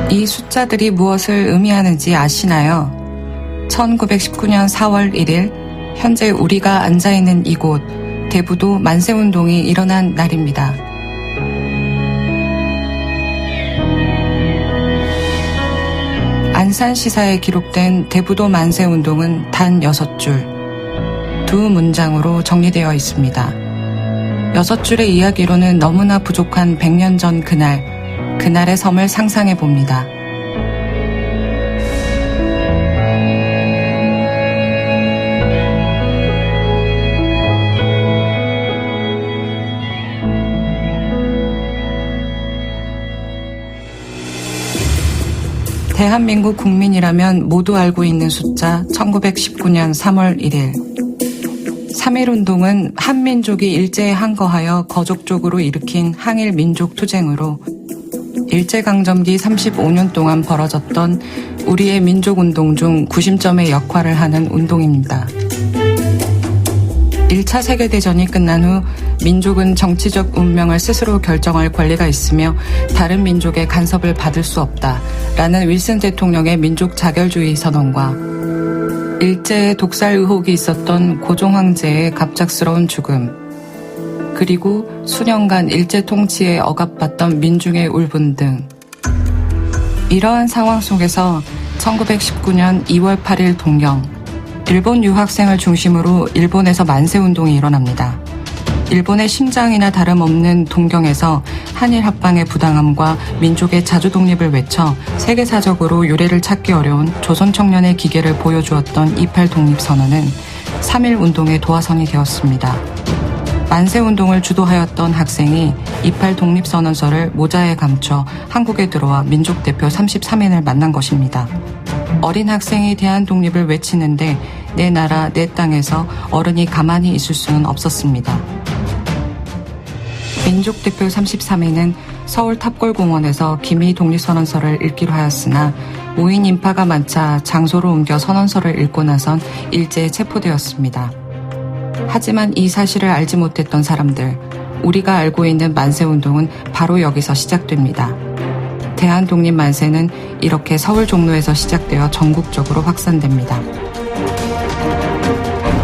이 숫자들이 무엇을 의미하는지 아시나요? 1919년 4월 1일 현재 우리가 앉아있는 이곳 대부도 만세운동이 일어난 날입니다. 안산시사에 기록된 대부도 만세운동은 단 6줄, 두 문장으로 정리되어 있습니다. 6줄의 이야기로는 너무나 부족한 100년 전 그날의 섬을 상상해 봅니다. 대한민국 국민이라면 모두 알고 있는 숫자 1919년 3월 1일. 3.1운동은 한민족이 일제에 항거하여 거족적으로 일으킨 항일 민족 투쟁으로 일제강점기 35년 동안 벌어졌던 우리의 민족운동 중 구심점의 역할을 하는 운동입니다. 1차 세계대전이 끝난 후 민족은 정치적 운명을 스스로 결정할 권리가 있으며 다른 민족의 간섭을 받을 수 없다라는 윌슨 대통령의 민족 자결주의 선언과 일제의 독살 의혹이 있었던 고종 황제의 갑작스러운 죽음, 그리고 수년간 일제 통치에 억압받던 민중의 울분 등 이러한 상황 속에서 1919년 2월 8일 동경, 일본 유학생을 중심으로 일본에서 만세운동이 일어납니다. 일본의 심장이나 다름없는 동경에서 한일 합방의 부당함과 민족의 자주 독립을 외쳐 세계사적으로 유례를 찾기 어려운 조선 청년의 기계를 보여주었던 28 독립선언은 3.1 운동의 도화선이 되었습니다. 만세운동을 주도하였던 학생이 28 독립선언서를 모자에 감춰 한국에 들어와 민족대표 33인을 만난 것입니다. 어린 학생이 대한독립을 외치는데 내 나라 내 땅에서 어른이 가만히 있을 수는 없었습니다. 민족대표 33인은 서울 탑골공원에서 기미 독립선언서를 읽기로 하였으나 무인 인파가 많자 장소로 옮겨 선언서를 읽고 나선 일제에 체포되었습니다. 하지만 이 사실을 알지 못했던 사람들, 우리가 알고 있는 만세운동은 바로 여기서 시작됩니다. 대한독립 만세는 이렇게 서울 종로에서 시작되어 전국적으로 확산됩니다.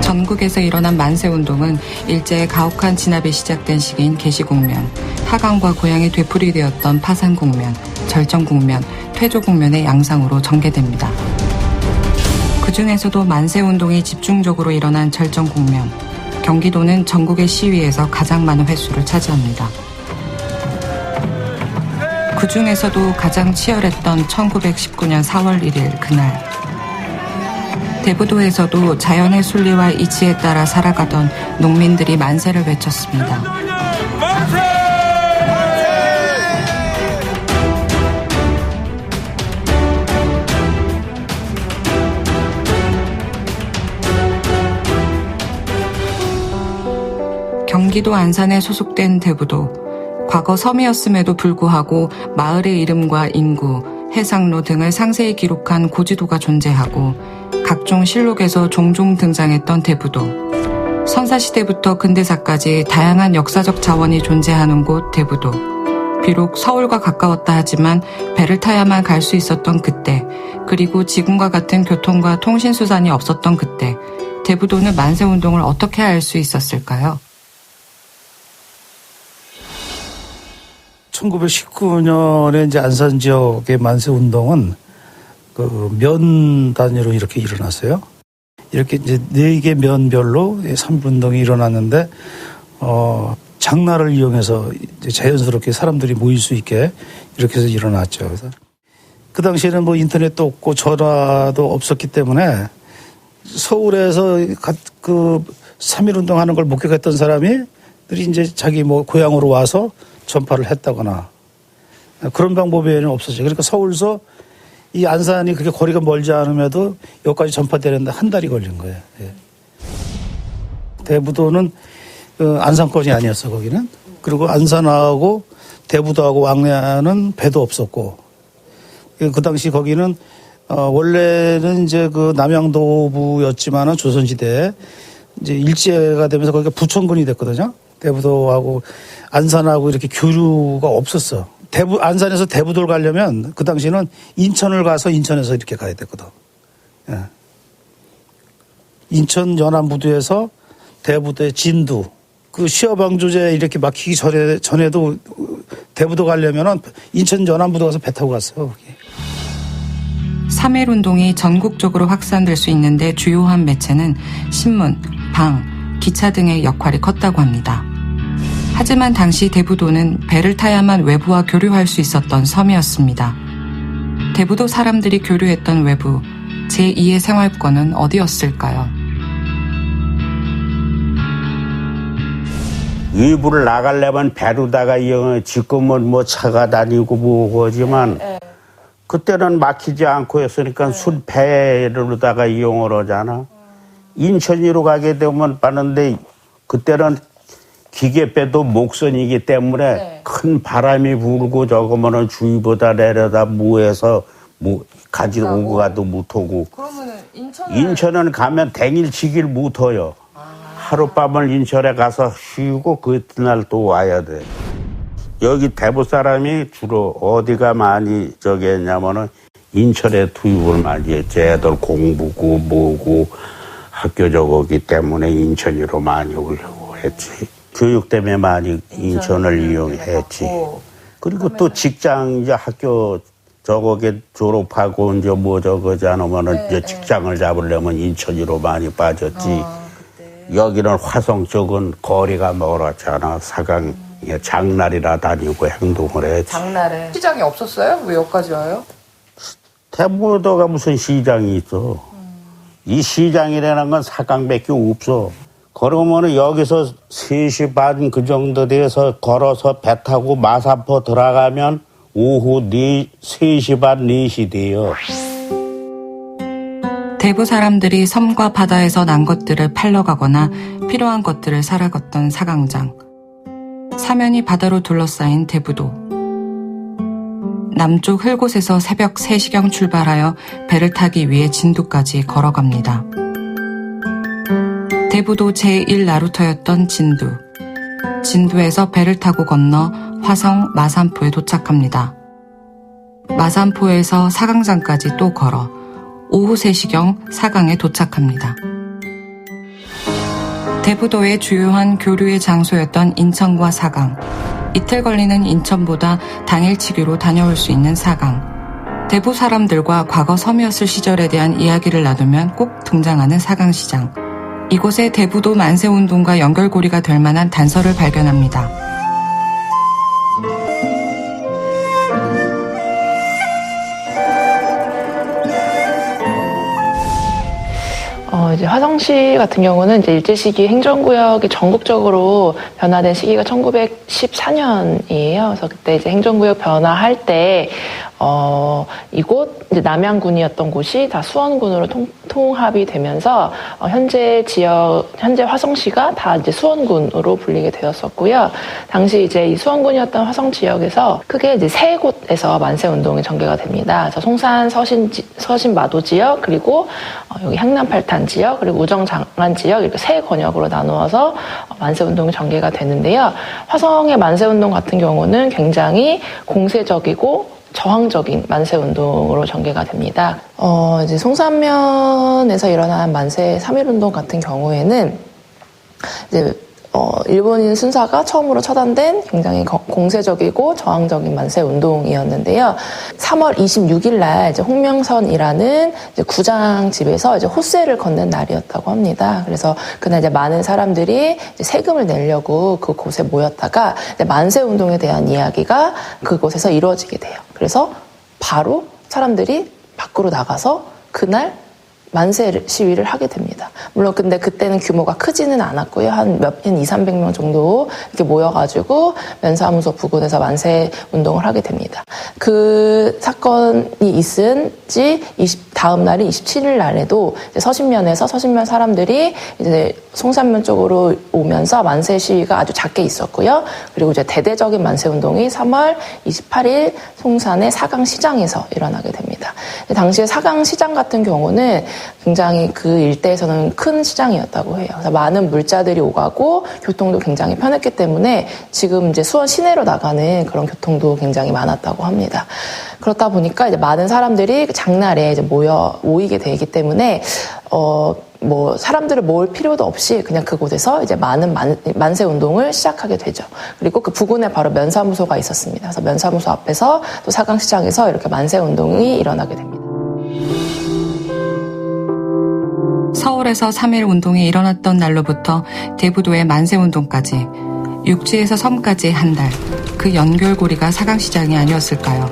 전국에서 일어난 만세운동은 일제의 가혹한 진압이 시작된 시기인 개시국면, 하강과 고향이 되풀이되었던 파산국면, 절정국면, 퇴조국면의 양상으로 전개됩니다. 그 중에서도 만세운동이 집중적으로 일어난 절정국면, 경기도는 전국의 시위에서 가장 많은 횟수를 차지합니다. 그 중에서도 가장 치열했던 1919년 4월 1일 그날, 대부도에서도 자연의 순리와 이치에 따라 살아가던 농민들이 만세를 외쳤습니다. 경기도 안산에 소속된 대부도, 과거 섬이었음에도 불구하고 마을의 이름과 인구, 해상로 등을 상세히 기록한 고지도가 존재하고 각종 실록에서 종종 등장했던 대부도, 선사시대부터 근대사까지 다양한 역사적 자원이 존재하는 곳 대부도, 비록 서울과 가까웠다 하지만 배를 타야만 갈 수 있었던 그때, 그리고 지금과 같은 교통과 통신수단이 없었던 그때, 대부도는 만세운동을 어떻게 할 수 있었을까요? 1919년에 이제 안산 지역의 만세운동은 그 면 단위로 이렇게 일어났어요. 이렇게 이제 4개 면별로 3.1운동이 일어났는데, 장날을 이용해서 이제 자연스럽게 사람들이 모일 수 있게 이렇게 해서 일어났죠. 그래서 그 당시에는 뭐 인터넷도 없고 전화도 없었기 때문에 서울에서 그 3.1운동 하는 걸 목격했던 사람들이 이제 자기 뭐 고향으로 와서 전파를 했다거나 그런 방법 외에는 없었죠. 그러니까 서울서 이 안산이 그렇게 거리가 멀지 않음에도 여기까지 전파되는데 한 달이 걸린 거예요. 예. 대부도는 안산권이 아니었어, 거기는. 그리고 안산하고 대부도하고 왕래하는 배도 없었고, 그 당시 거기는 원래는 이제 그 남양도부였지만은 조선시대에 이제 일제가 되면서 거기가 부천군이 됐거든요. 대부도하고 안산하고 이렇게 교류가 없었어. 안산에서 대부도를 가려면 그 당시에는 인천을 가서 인천에서 이렇게 가야 됐거든. 예. 인천 연안부두에서 대부도의 진두, 그 시어방조제 이렇게 막히기 전에도 대부도 가려면은 인천 연안부두 가서 배 타고 갔어요. 거기. 3.1운동이 전국적으로 확산될 수 있는데 주요한 매체는 신문, 방, 기차 등의 역할이 컸다고 합니다. 하지만 당시 대부도는 배를 타야만 외부와 교류할 수 있었던 섬이었습니다. 대부도 사람들이 교류했던 외부, 제2의 생활권은 어디였을까요? 외부를 나가려면 배로다가 지금은 뭐 차가 다니고 뭐고 하지만 그때는 막히지 않고 했으니까 순배로다가 이용을 하잖아. 인천으로 가게 되면 빠는데 그때는 기계배도 목선이기 때문에 큰 바람이 불고 저거면은 주위보다 내려다 무해서 가지고 오고 가도 못하고. 그러면은 인천은 가면 댕일치기를 못해요. 하룻밤을 인천에 가서 쉬고 그날 또 와야 돼. 여기 대부 사람이 주로 어디가 많이 저기 했냐면은 인천에 투입을 많이 했지. 애들 공부고 뭐고 학교 저거기 때문에 인천으로 많이 오려고 했지. 교육 때문에 많이 인천을 이용했지. 그리고 또 직장 이제 학교 저거게 졸업하고 이제 뭐 저거지 않으면은 이제 직장을 잡으려면 인천으로 많이 빠졌지. 여기는 화성 쪽은 거리가 멀었잖아. 사강 장날이라 다니고 행동을 했지. 장날에 시장이 없었어요? 왜 여기까지 와요? 대부도가 무슨 시장이 있어. 이 시장이라는 건 사강밖에 없어. 그러면은 여기서 3시 반 그 정도 돼서 걸어서 배 타고 마산포 들어가면 오후 3시 반 4시 돼요. 대부 사람들이 섬과 바다에서 난 것들을 팔러 가거나 필요한 것들을 사러 갔던 사강장. 사면이 바다로 둘러싸인 대부도. 남쪽 흘곳에서 새벽 3시경 출발하여 배를 타기 위해 진두까지 걸어갑니다. 대부도 제1나루터였던 진두. 진두에서 배를 타고 건너 화성 마산포에 도착합니다. 마산포에서 사강장까지 또 걸어 오후 3시경 사강에 도착합니다. 대부도의 주요한 교류의 장소였던 인천과 사강. 이틀 걸리는 인천보다 당일치기로 다녀올 수 있는 사강. 대부 사람들과 과거 섬이었을 시절에 대한 이야기를 나누면 꼭 등장하는 사강시장. 이곳에 대부도 만세운동과 연결고리가 될 만한 단서를 발견합니다. 이제 화성시 같은 경우는 이제 일제시기 행정구역이 전국적으로 변화된 시기가 1914년이에요. 그래서 그때 이제 행정구역 변화할 때, 이곳, 이제 남양군이었던 곳이 다 수원군으로 통합이 되면서, 현재 화성시가 다 이제 수원군으로 불리게 되었었고요. 당시 이제 이 수원군이었던 화성 지역에서 크게 이제 세 곳에서 만세운동이 전개가 됩니다. 그래서 송산 서신 마도 지역, 그리고 여기 향남 팔탄 지역, 그리고 우정 장안 지역, 이렇게 세 권역으로 나누어서 만세운동이 전개가 되는데요. 화성의 만세운동 같은 경우는 굉장히 공세적이고 저항적인 만세운동으로 전개가 됩니다. 이제 송산면에서 일어난 만세 3.1운동 같은 경우에는 이제 일본인 순사가 처음으로 처단된 굉장히 공세적이고 저항적인 만세 운동이었는데요. 3월 26일 날 이제 홍명선이라는 이제 구장 집에서 이제 호세를 걷는 날이었다고 합니다. 그래서 그날 이제 많은 사람들이 이제 세금을 내려고 그곳에 모였다가 이제 만세 운동에 대한 이야기가 그곳에서 이루어지게 돼요. 그래서 바로 사람들이 밖으로 나가서 그날 만세 시위를 하게 됩니다. 물론 근데 그때는 규모가 크지는 않았고요. 한 200-300명 정도 이렇게 모여가지고 면사무소 부근에서 만세 운동을 하게 됩니다. 그 사건이 있은 지 다음 날인 27일 날에도 이제 서신면 사람들이 이제 송산면 쪽으로 오면서 만세 시위가 아주 작게 있었고요. 그리고 이제 대대적인 만세 운동이 3월 28일 송산의 사강시장에서 일어나게 됩니다. 당시에 사강시장 같은 경우는 굉장히 그 일대에서는 큰 시장이었다고 해요. 그래서 많은 물자들이 오가고 교통도 굉장히 편했기 때문에 지금 이제 수원 시내로 나가는 그런 교통도 굉장히 많았다고 합니다. 그렇다 보니까 이제 많은 사람들이 장날에 이제 모이게 되기 때문에 뭐 사람들을 모을 필요도 없이 그냥 그곳에서 이제 많은 만세 운동을 시작하게 되죠. 그리고 그 부근에 바로 면사무소가 있었습니다. 그래서 면사무소 앞에서 또 사강시장에서 이렇게 만세 운동이 일어나게 됩니다. 서울에서 3.1 운동이 일어났던 날로부터 대부도의 만세 운동까지 육지에서 섬까지 한 달, 그 연결고리가 사강시장이 아니었을까요?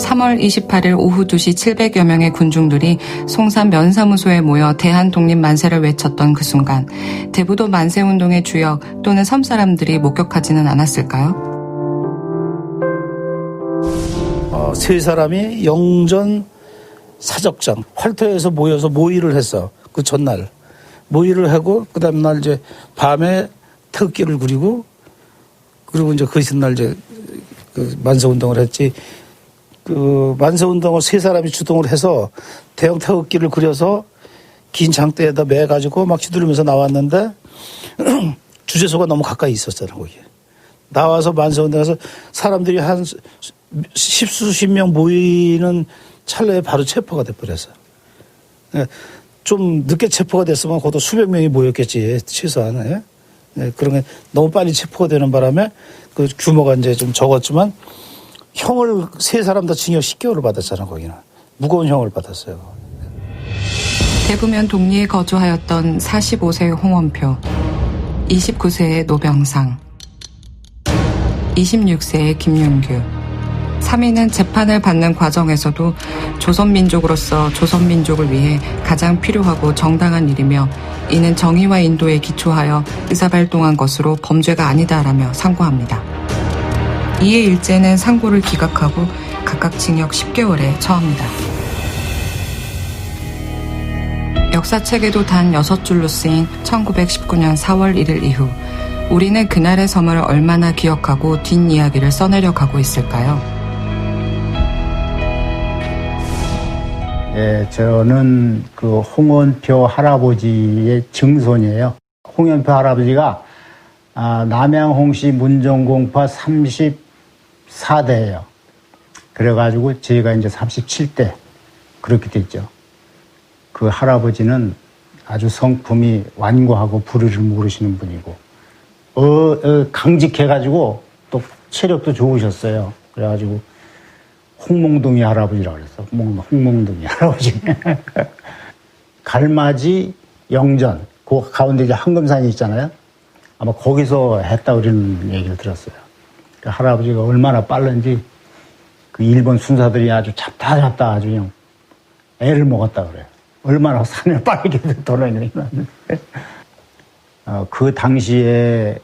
3월 28일 오후 2시 700여 명의 군중들이 송산 면사무소에 모여 대한독립만세를 외쳤던 그 순간 대부도 만세운동의 주역 또는 섬 사람들이 목격하지는 않았을까요? 세 사람이 영전 사적장 활터에서 모여서 모의를 했어. 그 전날 모의를 하고 그 다음 날 이제 밤에 태극기를 그리고 그리고 이제 그 이튿날 이제 그 만세운동을 했지. 그 만세운동을 세 사람이 주동을 해서 대형 태극기를 그려서 긴 장대에다 매가지고 막 휘두르면서 나왔는데 주재소가 너무 가까이 있었잖아 거기에. 나와서 만세운동에서 사람들이 한 십수십 명 모이는 찰나에 바로 체포가 돼버렸어요. 좀 늦게 체포가 됐으면 그것도 수백 명이 모였겠지 최소한. 그런 게 너무 빨리 체포가 되는 바람에 그 규모가 이제 좀 적었지만 형을 세 사람 다 징역 10개월을 받았잖아 거기는. 무거운 형을 받았어요. 대구면 독리에 거주하였던 45세 홍원표, 29세의 노병상, 26세의 김윤규. 3인은 재판을 받는 과정에서도 조선민족으로서 조선민족을 위해 가장 필요하고 정당한 일이며 이는 정의와 인도에 기초하여 의사발동한 것으로 범죄가 아니다라며 상고합니다. 이에 일제는 상고를 기각하고 각각 징역 10개월에 처합니다. 역사책에도 단 6줄로 쓰인 1919년 4월 1일 이후 우리는 그날의 섬을 얼마나 기억하고 뒷이야기를 써내려 가고 있을까요? 예, 저는 그 홍원표 할아버지의 증손이에요. 홍원표 할아버지가 남양홍시 문정공파 34대예요. 그래가지고 제가 이제 37대 그렇게 됐죠. 그 할아버지는 아주 성품이 완고하고 불의를 모르시는 분이고 강직해가지고 또 체력도 좋으셨어요. 그래가지고 홍몽동이 할아버지라고 그랬어. 홍몽동이 할아버지. 갈맞이 영전 그 가운데 이제 황금산이 있잖아요. 아마 거기서 했다고 그러는 얘기를 들었어요. 그 할아버지가 얼마나 빠른지 그 일본 순사들이 아주 잡다 아주 그냥 애를 먹었다 그래요. 얼마나 산을 빠르게 돌아다니는지. 그 당시에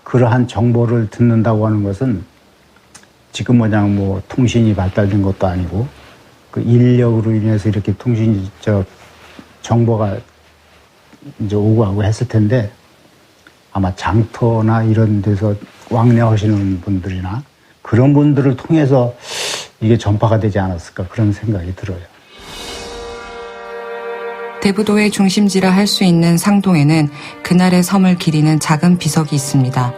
그러한 정보를 듣는다고 하는 것은 지금 뭐 통신이 발달된 것도 아니고 그 인력으로 인해서 이렇게 정보가 이제 오고 가고 했을 텐데 아마 장터나 이런 데서 왕래하시는 분들이나 그런 분들을 통해서 이게 전파가 되지 않았을까 그런 생각이 들어요. 대부도의 중심지라 할 수 있는 상동에는 그날의 섬을 기리는 작은 비석이 있습니다.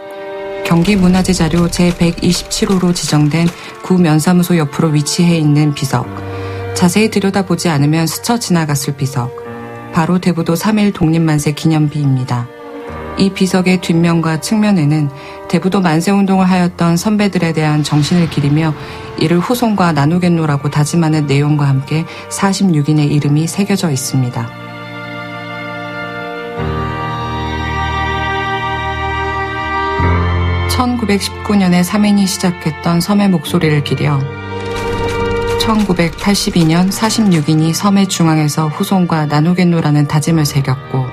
경기문화재 자료 제127호로 지정된 구 면사무소 옆으로 위치해 있는 비석. 자세히 들여다보지 않으면 스쳐 지나갔을 비석. 바로 대부도 3.1 독립만세 기념비입니다. 이 비석의 뒷면과 측면에는 대부도 만세운동을 하였던 선배들에 대한 정신을 기리며 이를 후손과 나누겠노라고 다짐하는 내용과 함께 46인의 이름이 새겨져 있습니다. (1919년에 3인이 시작했던 섬의 목소리를 기려) 1982년 46인이 섬의 중앙에서 후손과 나누겠노라는 다짐을 새겼고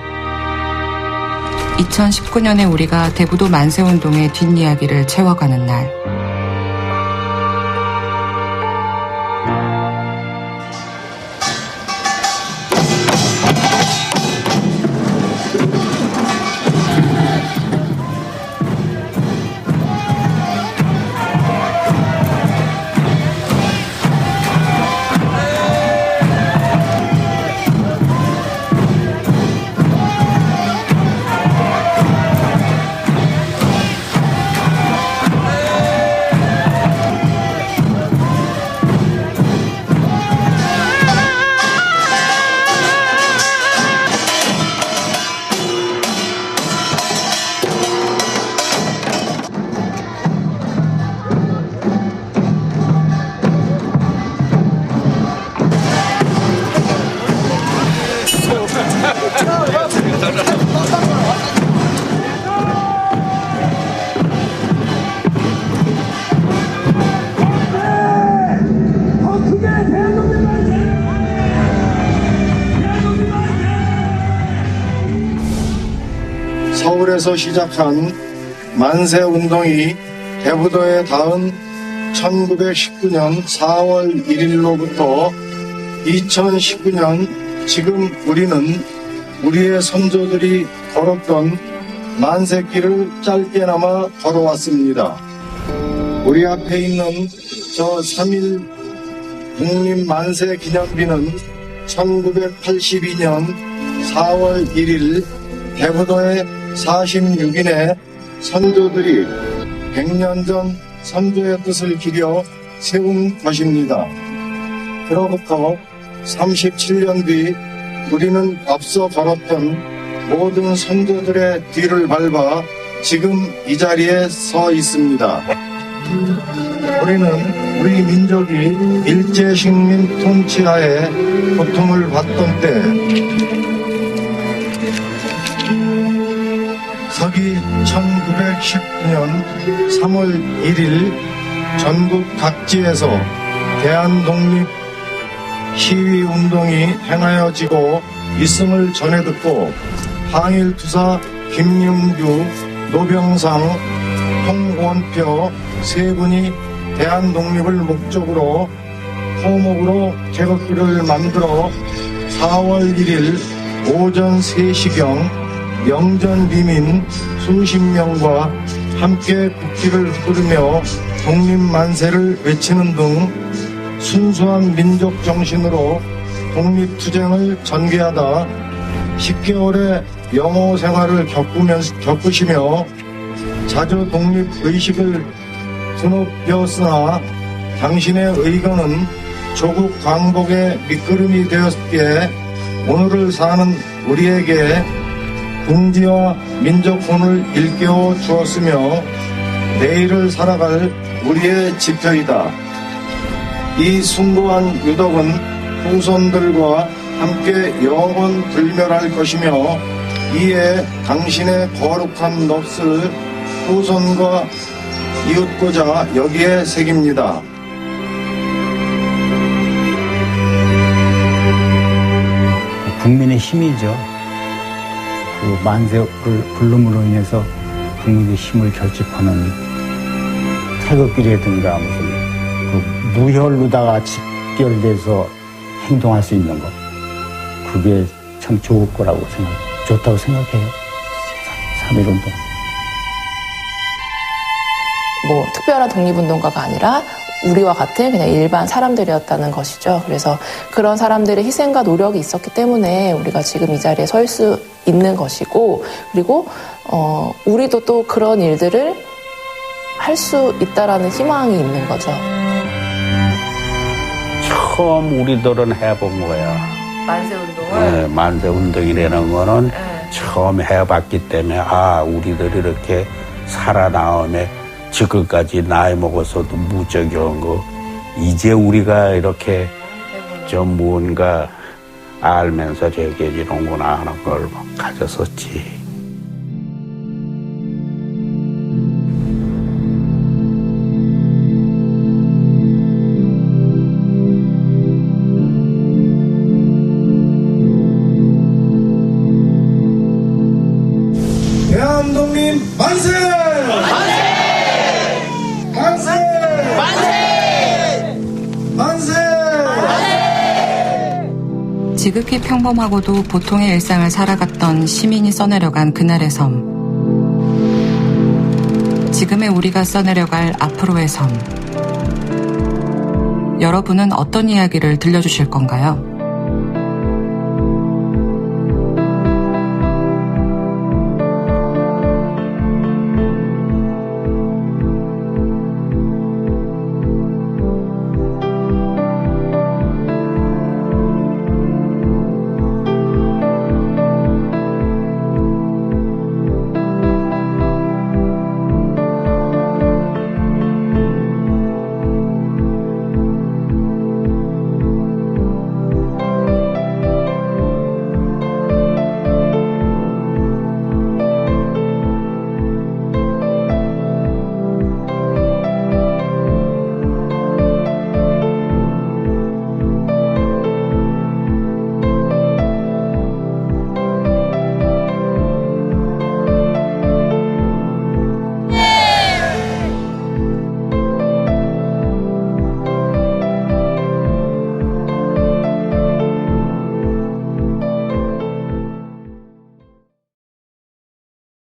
2019년에 우리가 대부도 만세운동의 뒷이야기를 채워가는 날. 서울에서 시작한 만세운동이 대부도에 닿은 1919년 4월 1일로부터 2019년 지금 우리는 우리의 선조들이 걸었던 만세길을 짧게나마 걸어왔습니다. 우리 앞에 있는 저 3.1 독립만세 기념비는 1982년 4월 1일 대부도의 46인의 선조들이 100년 전 선조의 뜻을 기려 세운 것입니다. 그로부터 37년 뒤 우리는 앞서 걸었던 모든 선조들의 뒤를 밟아 지금 이 자리에 서 있습니다. 우리는 우리 민족이 일제식민 통치하에 고통을 받던 때 서기 1919년 3월 1일 전국 각지에서 대한독립 시위운동이 행하여지고 있음을 전해 듣고 항일투사 김윤규, 노병상, 홍원표 세 분이 대한독립을 목적으로 호목으로 태극기를 만들어 4월 1일 오전 3시경 영전 리민 수십 명과 함께 국기를 휘두르며 독립만세를 외치는 등 순수한 민족 정신으로 독립투쟁을 전개하다 10개월의 영호 생활을 겪으시며 자주 독립의식을 드높였으나 당신의 의거는 조국 광복의 밑거름이 되었기에 오늘을 사는 우리에게 긍지와 민족혼을 일깨워 주었으며 내일을 살아갈 우리의 지표이다. 이 숭고한 유덕은 후손들과 함께 영원 불멸할 것이며 이에 당신의 거룩한 넋을 후손과 이웃고자 여기에 새깁니다. 국민의 힘이죠. 그 만세 불름으로 인해서 국민의 힘을 결집하는 태극기라든가 무슨 그 무혈로다가 직결돼서 행동할 수 있는 것, 그게 참 좋을 거라고 좋다고 생각해요. 3.1운동. 뭐 특별한 독립운동가가 아니라 우리와 같은 그냥 일반 사람들이었다는 것이죠. 그래서 그런 사람들의 희생과 노력이 있었기 때문에 우리가 지금 이 자리에 설 수 있는 것이고, 그리고 우리도 또 그런 일들을 할 수 있다라는 희망이 있는 거죠. 처음 우리들은 해본 거야. 만세운동을? 네, 만세운동이라는 거는 처음 해봤기 때문에 우리들이 이렇게 살아나오며 지금까지 나이 먹어서도 무적이한 거 이제 우리가 이렇게 좀 뭔가 알면서 저게 이런구나 하는 걸 가졌었지. 대한독립 만세! 지극히 평범하고도 보통의 일상을 살아갔던 시민이 써내려간 그날의 섬. 지금의 우리가 써내려갈 앞으로의 섬. 여러분은 어떤 이야기를 들려주실 건가요?